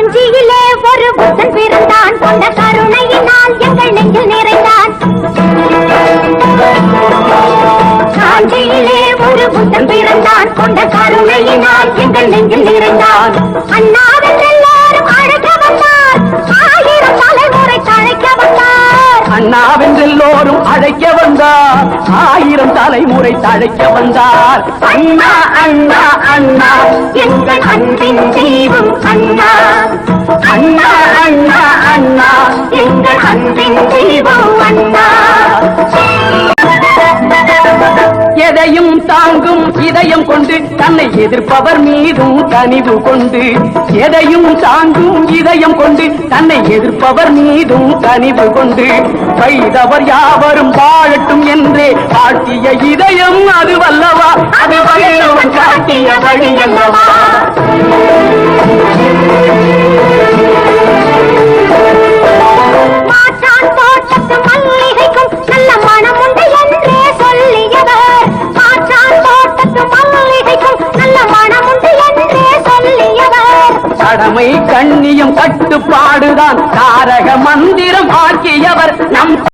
காஞ்சியிலே ஒரு புத்தன் பிறந்தான், கொண்ட கருணையினால் எங்கள் நெஞ்சில் நிறைந்தான். காஞ்சியிலே ஒரு புத்தன் பிறந்தான், கொண்ட கருணையினால் எங்கள் நெஞ்சில் நிறைந்தான். அண்ணாவென்று எல்லாரும் அழைக்க வந்தார், ஆயிரம் தலைமுறை தழைக்க வந்தார். அண்ணாவென்றெல்லோரும் அழைக்க வந்தார், ஆயிரம் தலைமுறை தழைக்க வந்தார். அண்ணா அண்ணா அண்ணா எங்கள் அன்பின் தெய்வம் அண்ணா. அண்ணா அண்ணா அண்ணா எங்கள் அன்பின் தெய்வம் அண்ணா. எதையும் தாங்கும் இதயம் கொண்டு தன்னை எதிர்ப்பவர் மீதும் கனிவு கொண்டு, எதையும் தாங்கும் இதயம் கொண்டு தன்னை எதிர்ப்பவர் மீதும் கனிவு கொண்டு, வைதவர் யாவரும் வாழட்டும் என்றே காட்டிய இதயம் அது வல்லவா, அது வல்லவன் காட்டிய வழி அல்லவா. மாற்றான் தோட்டத்து மல்லிகைக்கும் நல்ல மனம் உண்டு என்றே சொல்லியவர். மாற்றான் தோட்டத்து மல்லிகைக்கும் நல்ல மனம் உண்டு என்றே சொல்லியவர். கடமை கண்ணியம் கட்டுப்பாடுதான் தாரக மந்திரம் ஆக்கியவர் நம்